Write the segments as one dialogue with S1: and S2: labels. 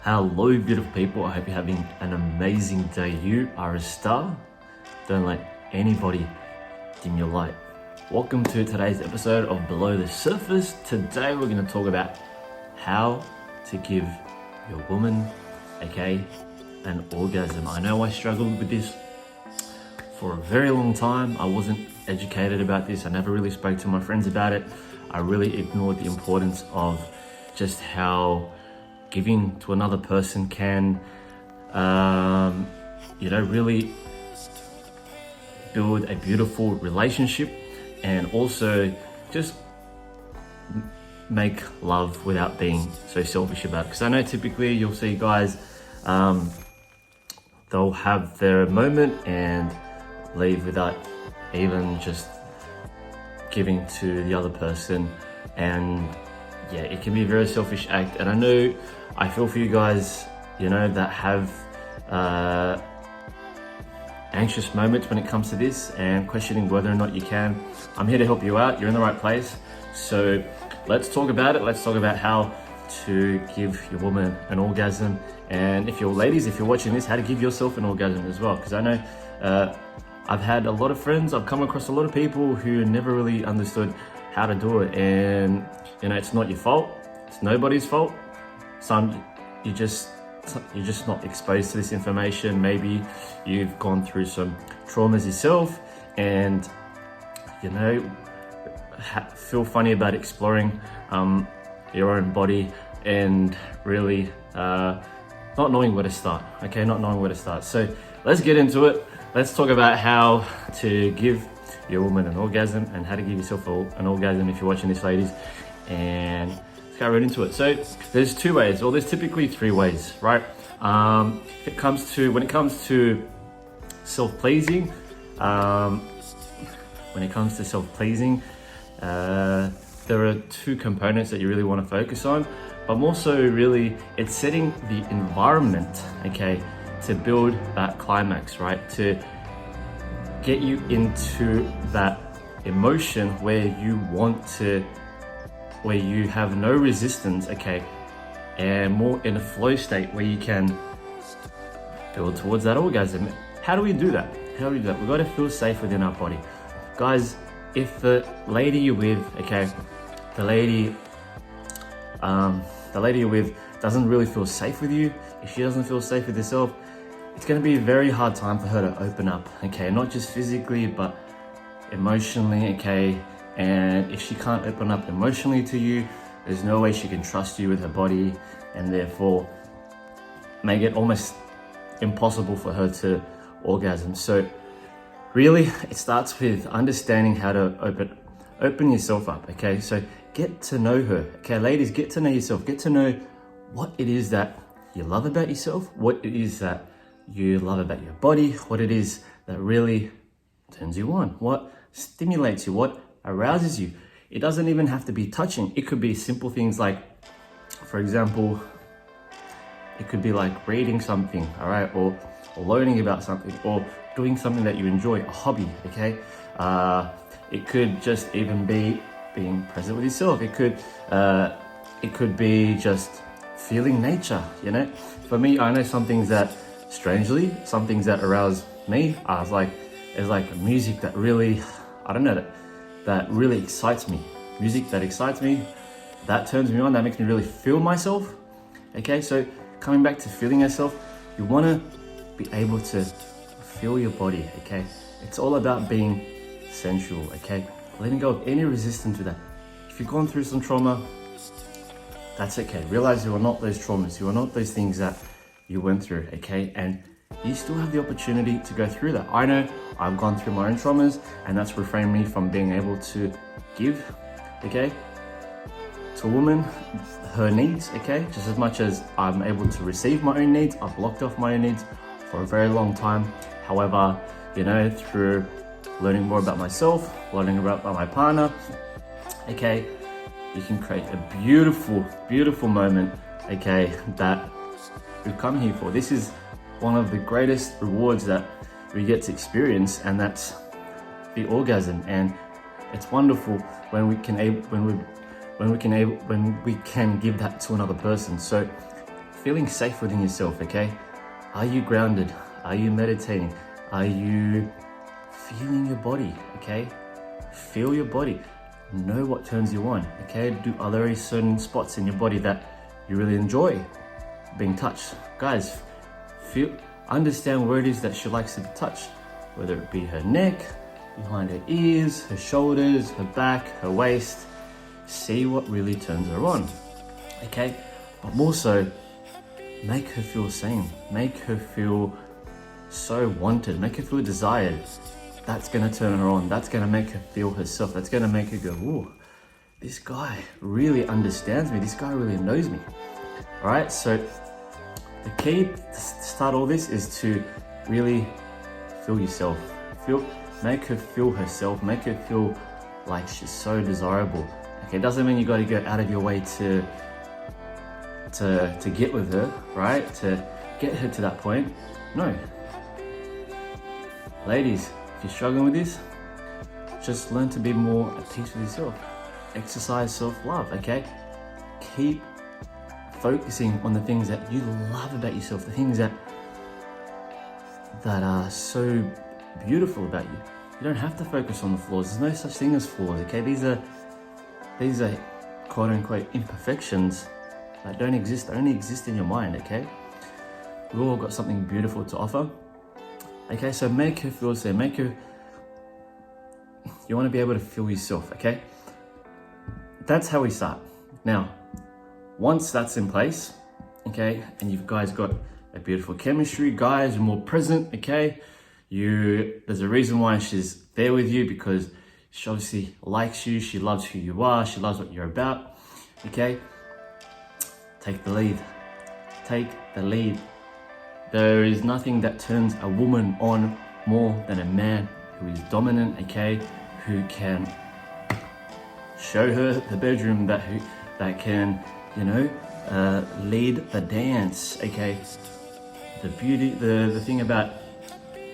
S1: Hello, beautiful people. I hope you're having an amazing day. You are a star. Don't let anybody dim your light. Welcome to today's episode of Below the Surface. Today, we're going to talk about how to give your woman, an orgasm. I know I struggled with this for a very long time. I wasn't educated about this. I never really spoke to my friends about it. I really ignored the importance of just how giving to another person can, really build a beautiful relationship and also just make love without being so selfish about it. Because I know typically you'll see guys, they'll have their moment and leave without even just giving to the other person, and yeah, it can be a very selfish act. And I feel for you guys, that have anxious moments when it comes to this and questioning whether or not you can. I'm here to help you out. You're in the right place. So let's talk about it. Let's talk about how to give your woman an orgasm. And if you're ladies, if you're watching this, how to give yourself an orgasm as well. Because I know I've had a lot of friends, I've come across a lot of people who never really understood how to do it. And it's not your fault. It's nobody's fault. You're just not exposed to this information. Maybe you've gone through some traumas yourself, and feel funny about exploring your own body and really not knowing where to start. Not knowing where to start. So let's get into it. Let's talk about how to give your woman an orgasm and how to give yourself an orgasm if you're watching this, ladies. And let's go right into it. So there's two ways, or there's typically three ways, right? When it comes to self-pleasing, there are two components that you really want to focus on, but more so really it's setting the environment, to build that climax, right? To get you into that emotion where you have no resistance, and more in a flow state where you can build towards that orgasm. How do we do that? We've got to feel safe within our body. Guys, if the lady you're with, the lady you're with doesn't really feel safe with you, if she doesn't feel safe with herself, it's going to be a very hard time for her to open up, not just physically, but emotionally, and if she can't open up emotionally to you, there's no way she can trust you with her body, and therefore make it almost impossible for her to orgasm. So really, it starts with understanding how to open yourself up, So get to know her, Ladies, get to know yourself. Get to know what it is that you love about yourself, what it is that you love about your body, what it is that really turns you on, what stimulates you, what arouses you. It doesn't even have to be touching. It could be simple things like, for example, it could be like reading something, or learning about something, or doing something that you enjoy, a hobby, It could just even be being present with yourself. It could be just feeling nature, For me, I know some things that arouse me is like music that really, that really excites me. Music that excites me, that turns me on, that makes me really feel myself. So coming back to feeling yourself, you want to be able to feel your body, It's all about being sensual, Letting go of any resistance to that. If you've gone through some trauma, that's okay. Realize you are not those traumas. You are not those things that you went through, And you still have the opportunity to go through that. I know I've gone through my own traumas, and that's refrained me from being able to give, to a woman her needs, just as much as I'm able to receive my own needs. I've blocked off my own needs for a very long time. However, through learning more about myself, learning about my partner, you can create a beautiful, beautiful moment, that we've come here for. This is one of the greatest rewards that we get to experience, and that's the orgasm. And it's wonderful when we can give that to another person. So feeling safe within yourself, okay? Are you grounded? Are you meditating? Are you feeling your body, okay? Feel your body. Know what turns you on, okay? Are there certain spots in your body that you really enjoy being touched? Guys, understand where it is that she likes to be touched, whether it be her neck, behind her ears, her shoulders, her back, her waist. See what really turns her on, okay? But more so, make her feel seen. Make her feel so wanted. Make her feel desired. That's gonna turn her on. That's gonna make her feel herself. That's gonna make her go, ooh, this guy really understands me. This guy really knows me. All right, so the key to start all this is to really feel yourself. Make her feel herself. Make her feel like she's so desirable. Okay, it doesn't mean you got to go out of your way to get with her, right? To get her to that point. No. Ladies, if you're struggling with this, just learn to be more at peace with yourself. Exercise self-love, okay? Keep focusing on the things that you love about yourself, the things that are so beautiful about you. You don't have to focus on the flaws. There's no such thing as flaws, okay? These are quote-unquote imperfections that don't exist, only exist in your mind, okay? We've all got something beautiful to offer. Okay, so make her feel safe. You want to be able to feel yourself, okay? That's how we start. Now, once that's in place, okay, and you guys got a beautiful chemistry, guys are more present, okay? There's a reason why she's there with you, because she obviously likes you, she loves who you are, she loves what you're about, okay? Take the lead. Take the lead. There is nothing that turns a woman on more than a man who is dominant, okay? Who can show her the bedroom, that can, lead the dance, okay? The beauty, the thing about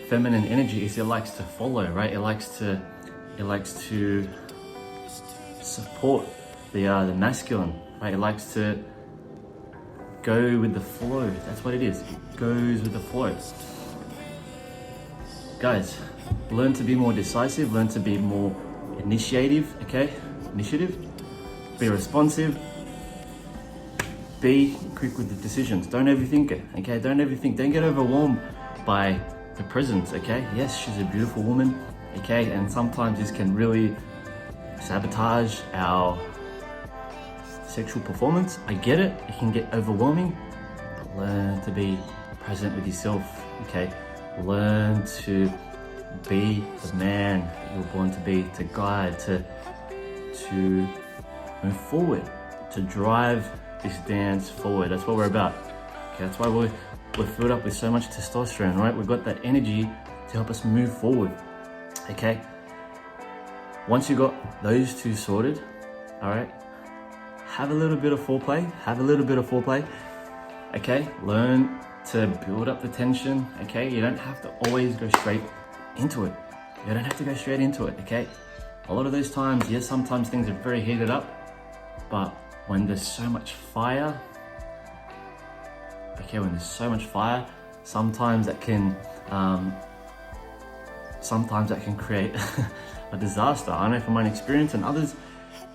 S1: feminine energy is it likes to follow, right? It likes to support the masculine, right? It likes to go with the flow. That's what it is. It goes with the flow. Guys, learn to be more decisive, learn to be more initiative, okay? Initiative. Be responsive. Be quick with the decisions. Don't overthink it, okay? Don't overthink. Don't get overwhelmed by the presence, okay? Yes, she's a beautiful woman, okay? And sometimes this can really sabotage our sexual performance. I get it. It can get overwhelming. But learn to be present with yourself, okay? Learn to be the man that you were born to be, to guide, to move forward, to drive this dance forward. That's what we're about. Okay, that's why we're filled up with so much testosterone, right? We've got that energy to help us move forward. Okay. Once you got those two sorted, all right, have a little bit of foreplay. Okay, learn to build up the tension. Okay, you don't have to always go straight into it. Okay. A lot of those times, yes, sometimes things are very heated up, but when there's so much fire, sometimes that can create a disaster. I know from my experience and others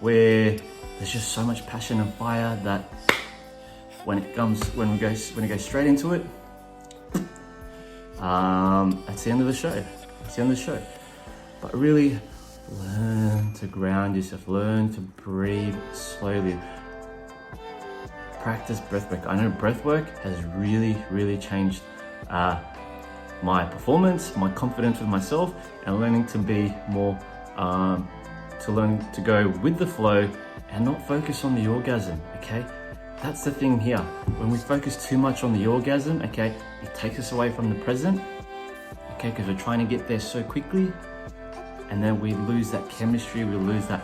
S1: where there's just so much passion and fire that when it goes straight into it, that's the end of the show. But really learn to ground yourself, learn to breathe slowly. Practice breathwork. I know breathwork has really changed my performance, my confidence with myself, and learning to be more, to learn to go with the flow and not focus on the orgasm, okay? That's the thing here. When we focus too much on the orgasm, okay, it takes us away from the present, okay, because we're trying to get there so quickly, and then we lose that chemistry, we lose that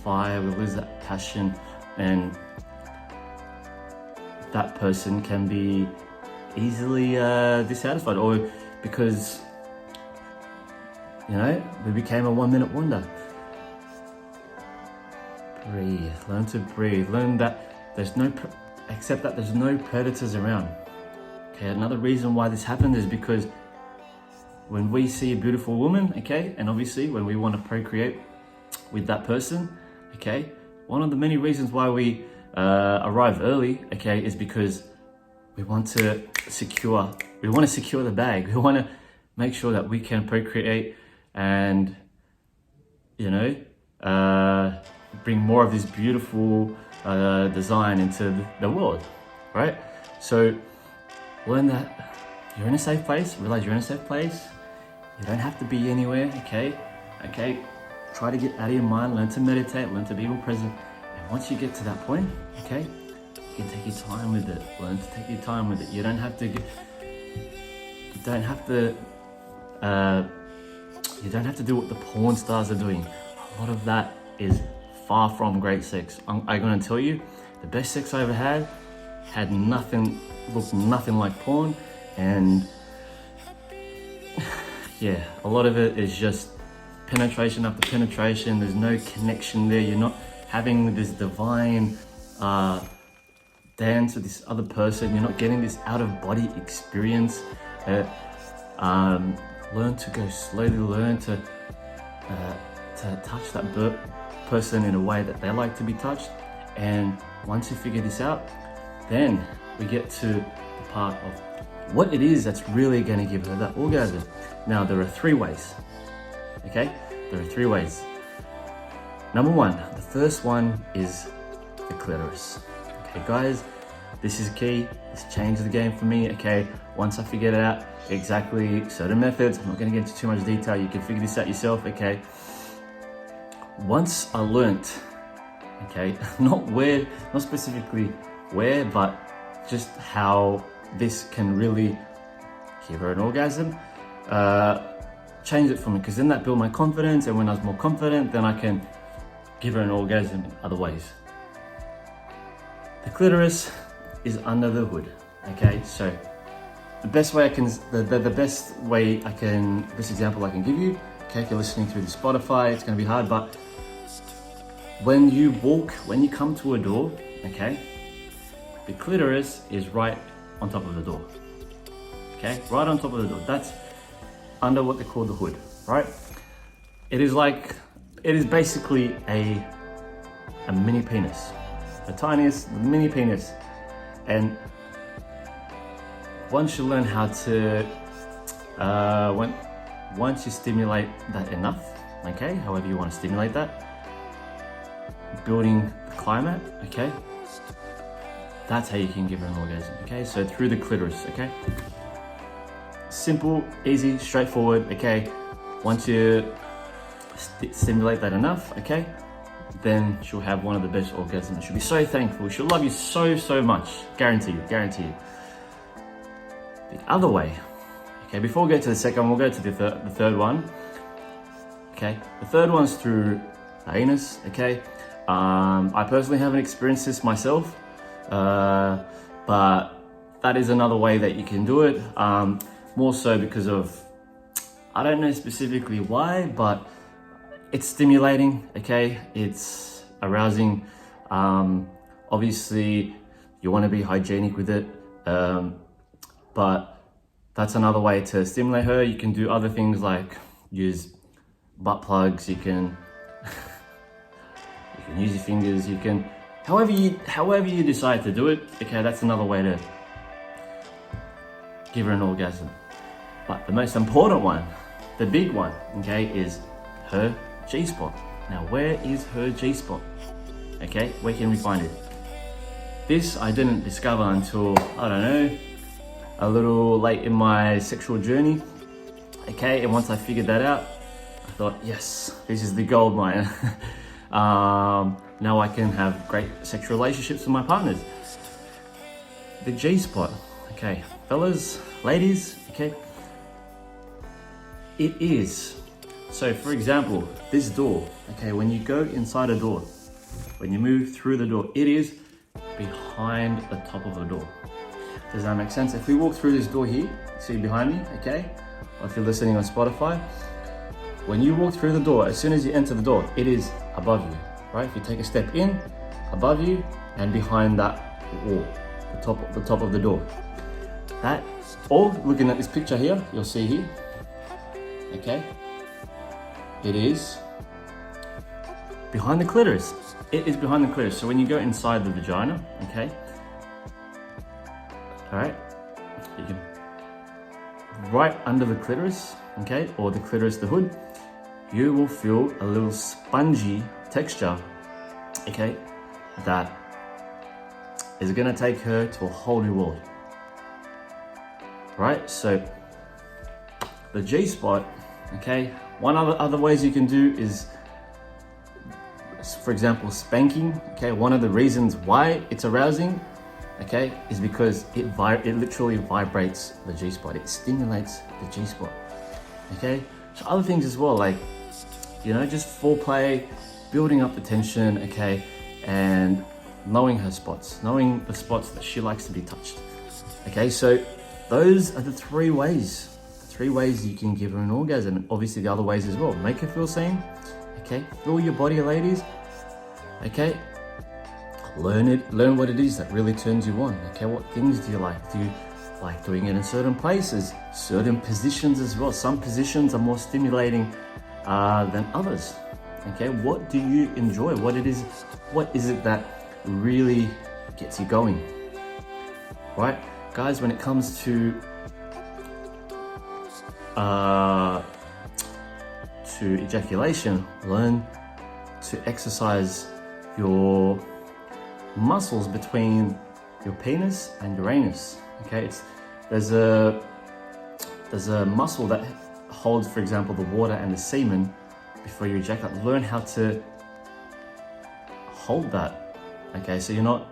S1: fire, we lose that passion, and that person can be easily dissatisfied, or because, we became a 1 minute wonder. Breathe, learn to breathe, learn that there's no except that there's no predators around. Okay, another reason why this happens is because when we see a beautiful woman, okay, and obviously when we want to procreate with that person, okay, one of the many reasons why we arrive early, okay, is because we want to secure the bag. We want to make sure that we can procreate and, you know, bring more of this beautiful design into the world, right? So learn that you're in a safe place, realize you're in a safe place. You don't have to be anywhere, okay? Okay, try to get out of your mind, learn to meditate, learn to be more present. And once you get to that point, okay, you can take your time with it. Learn to take your time with it. You don't have to do what the porn stars are doing. A lot of that is far from great sex. I'm gonna tell you, the best sex I ever had looked nothing like porn, and yeah, a lot of it is just penetration after penetration. There's no connection there. You're not having this divine dance with this other person. You're not getting this out-of-body experience. Learn to go slowly. Learn to touch that person in a way that they like to be touched. And once you figure this out, then we get to the part of what it is that's really going to give her that orgasm. Now, there are 3 ways, okay? There are 3 ways. Number 1, the first one is the clitoris. Okay, guys, this is key. This changed the game for me, okay? Once I figured out exactly certain methods, I'm not going to get into too much detail. You can figure this out yourself, okay? Once I learnt, okay, not specifically where, but just how this can really give her an orgasm, change it for me, because then that built my confidence, and when I was more confident, then I can give her an orgasm in other ways. The clitoris is under the hood, okay? So the best example I can give you, okay, if you're listening through the Spotify, it's gonna be hard, but when you come to a door, okay, the clitoris is right on top of the door, okay? Right on top of the door. That's under what they call the hood, right? It is basically a mini penis, the tiniest mini penis. And once you learn how to, once you stimulate that enough, okay, however you want to stimulate that, building the climate, okay, that's how you can give her an orgasm, okay? So through the clitoris, okay? Simple, easy, straightforward, okay? Once you stimulate that enough, okay, then she'll have one of the best orgasms. She'll be so thankful. She'll love you so, so much. Guarantee you, guarantee you. The other way, okay, before we go to the second one, we'll go to the third one, okay? The third one's through the anus, okay? I personally haven't experienced this myself, but that is another way that you can do it. More so because of, I don't know specifically why, but it's stimulating, okay? It's arousing. Obviously, you want to be hygienic with it, but that's another way to stimulate her. You can do other things like use butt plugs. You can you can use your fingers. You can however you decide to do it. Okay, that's another way to give her an orgasm. But the most important one, the big one, okay, is her G-spot. Now, where is her G-spot? Okay, where can we find it? This I didn't discover until, I don't know, a little late in my sexual journey. Okay, and once I figured that out, I thought, yes, this is the gold mine. Now I can have great sexual relationships with my partners. The G-spot, okay, fellas, ladies, okay, it is. So for example, this door, okay, when you go inside a door, when you move through the door, it is behind the top of the door. Does that make sense? If we walk through this door here, see behind me, okay? Or if you're listening on Spotify, when you walk through the door, as soon as you enter the door, it is above you, right? If you take a step in, above you, and behind that wall, the top of the door. That, or looking at this picture here, you'll see here, okay, it is behind the clitoris. It is behind the clitoris. So when you go inside the vagina, okay, all right, you can, right under the clitoris, okay, or the clitoris, the hood, you will feel a little spongy texture, okay, that is gonna take her to a whole new world, right? So the G-spot, okay, one other ways you can do is, for example, spanking, okay? One of the reasons why it's arousing, okay, is because it literally vibrates the G-spot. It stimulates the G-spot, okay? So other things as well, like, you know, just foreplay, building up the tension, okay, and knowing her spots, knowing the spots that she likes to be touched, okay? So those are the three ways you can give her an orgasm, and obviously the other ways as well. Make her feel seen, okay? Feel your body, ladies, okay? Learn what it is that really turns you on, okay? What things do you like? Do you like doing it in certain places, certain positions as well? Some positions are more stimulating than others, okay? What do you enjoy? What is it that really gets you going, right? Guys, when it comes to ejaculation, learn to exercise your muscles between your penis and your anus, okay? There's a muscle that holds, for example, the water and the semen before you ejaculate. Learn how to hold that, okay? So you're not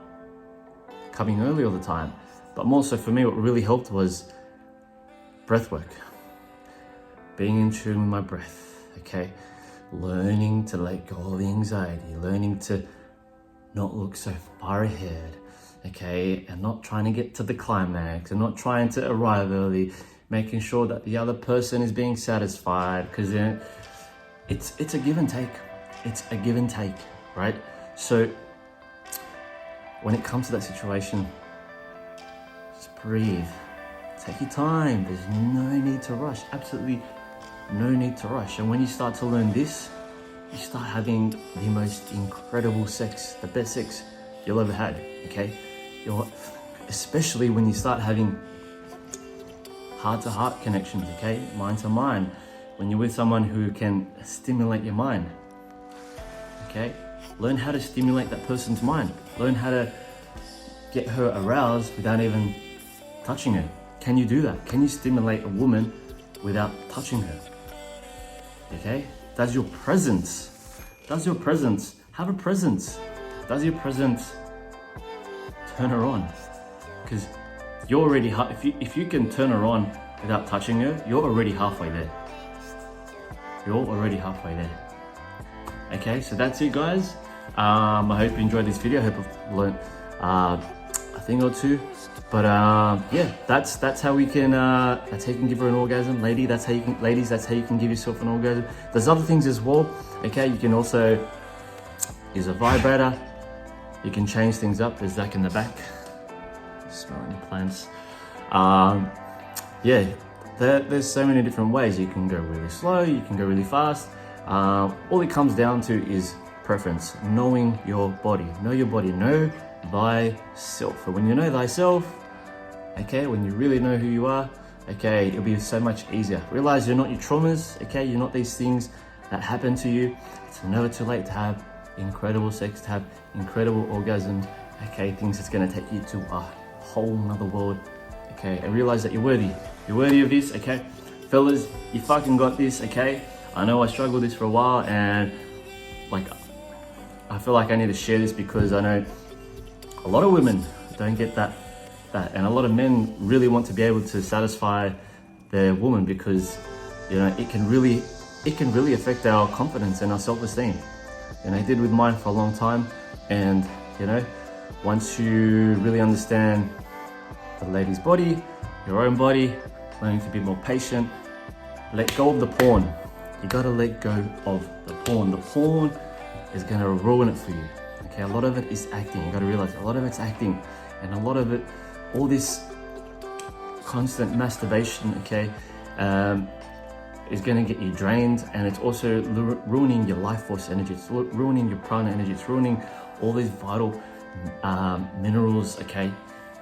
S1: coming early all the time. But more so for me, what really helped was breath work. Being in tune with my breath, okay? Learning to let go of the anxiety, learning to not look so far ahead, okay? And not trying to get to the climax and not trying to arrive early, making sure that the other person is being satisfied, because it's a give and take. It's a give and take, right? So when it comes to that situation, just breathe, take your time. There's no need to rush, absolutely no need to rush. And when you start to learn this, you start having the most incredible sex, the best sex you'll ever had, okay? Especially when you start having heart-to-heart connections, okay? Mind-to-mind, when you're with someone who can stimulate your mind, okay? Learn how to stimulate that person's mind. Learn how to get her aroused without even touching her. Can you do that? Can you stimulate a woman without touching her? Okay? Does your presence have a presence? Does your presence turn her on? Because you're already, if you can turn her on without touching her, you're already halfway there. You're already halfway there. Okay, so that's it, guys. I hope you enjoyed this video. I hope I've learned a thing or two. But yeah, that's how we can that's how you can give her an orgasm, ladies. That's how you can give yourself an orgasm. There's other things as well. Okay, you can also use a vibrator. You can change things up. There's Zach in the back, smelling the plants. Yeah, there's so many different ways. You can go really slow. You can go really fast. All it comes down to is preference, knowing your body. Know your body. Know thyself. And when you know thyself, okay, when you really know who you are, okay, it'll be so much easier. Realize you're not your traumas, okay? You're not these things that happen to you. It's never too late to have incredible sex, to have incredible orgasms, okay? Things that's gonna take you to a whole nother world, okay? And realize that you're worthy. You're worthy of this, okay? Fellas, you fucking got this, okay? I know I struggled with this for a while, and like, I feel like I need to share this because I know a lot of women don't get that, and a lot of men really want to be able to satisfy their woman, because you know it can really affect our confidence and our self-esteem. And I did with mine for a long time, and you know, once you really understand the lady's body, your own body, learning to be more patient, let go of the porn. You gotta let go of the porn. The porn is gonna ruin it for you. Okay, a lot of it is acting. You gotta realize a lot of it's acting. And a lot of it, all this constant masturbation, okay, is going to get you drained, and it's also ruining your life force energy. It's ruining your prana energy. It's ruining all these vital minerals, okay,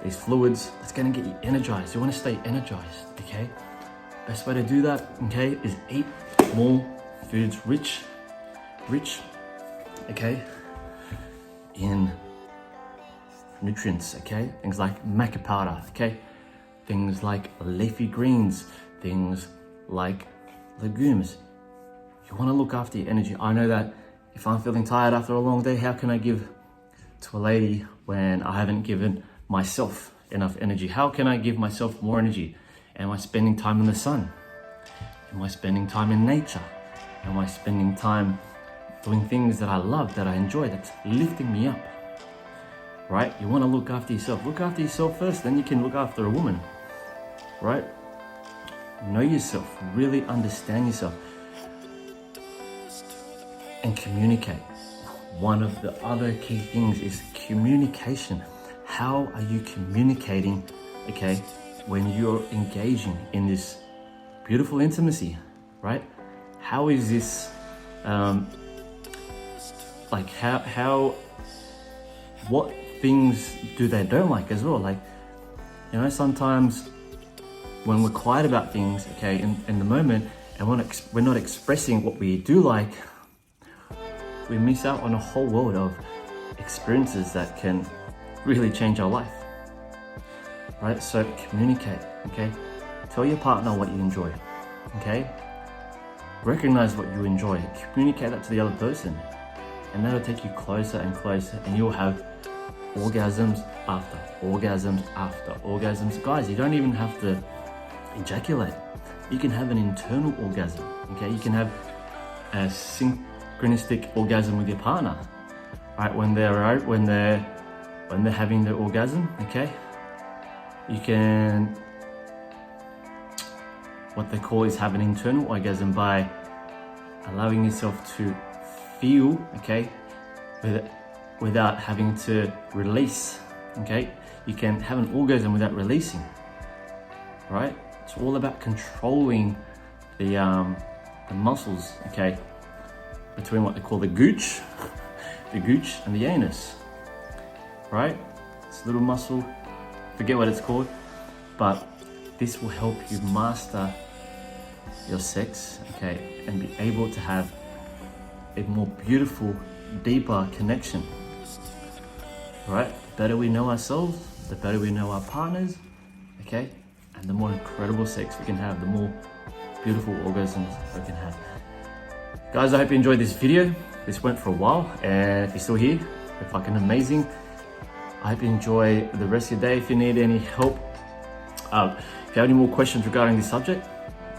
S1: these fluids. It's going to get you energized. You want to stay energized, okay? Best way to do that, okay, is eat more foods rich, okay, in nutrients, okay? Things like maca powder, okay? Things like leafy greens, things like legumes. You want to look after your energy. I know that if I'm feeling tired after a long day, how can I give to a lady when I haven't given myself enough energy? How can I give myself more energy? Am I spending time in the sun? Am I spending time in nature? Am I spending time doing things that I love, that I enjoy, that's lifting me up? Right? You want to look after yourself. Look after yourself first, then you can look after a woman. Right? Know yourself, really understand yourself, and communicate. One of the other key things is communication. How are you communicating, okay, when you're engaging in this beautiful intimacy, right? How is this, like what things do they don't like as well? Like, you know, sometimes when we're quiet about things, okay, in the moment, and we're not expressing what we do like, we miss out on a whole world of experiences that can really change our life, right? So communicate, okay? Tell your partner what you enjoy, okay? Recognize what you enjoy, communicate that to the other person, and that'll take you closer and closer, and you'll have orgasms after orgasms after orgasms. Guys, you don't even have to ejaculate. You can have an internal orgasm, okay? You can have a synchronistic orgasm with your partner, right? When they're having the orgasm, okay? You can, what they call is have an internal orgasm by allowing yourself to feel, okay, without having to release, okay? You can have an orgasm without releasing, right? It's all about controlling the muscles, okay, between what they call the gooch and the anus, right? It's a little muscle, forget what it's called, but this will help you master your sex, okay, and be able to have a more beautiful, deeper connection, right? The better we know ourselves, the better we know our partners, okay? And the more incredible sex we can have, the more beautiful orgasms we can have. Guys, I hope you enjoyed this video. This went for a while, and if you're still here, you're fucking amazing. I hope you enjoy the rest of your day. If you need any help, if you have any more questions regarding this subject,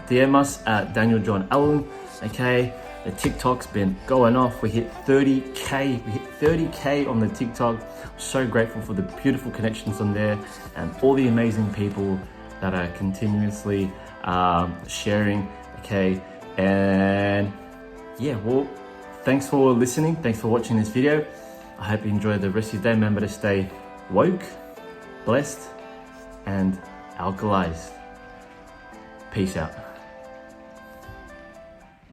S1: DM us at Daniel John Allen, okay? The TikTok's been going off. We hit 30K. We hit 30K on the TikTok. So grateful for the beautiful connections on there and all the amazing people that are continuously sharing, okay? And yeah, well, thanks for listening. Thanks for watching this video. I hope you enjoy the rest of your day. Remember to stay woke, blessed, and alkalized. Peace out.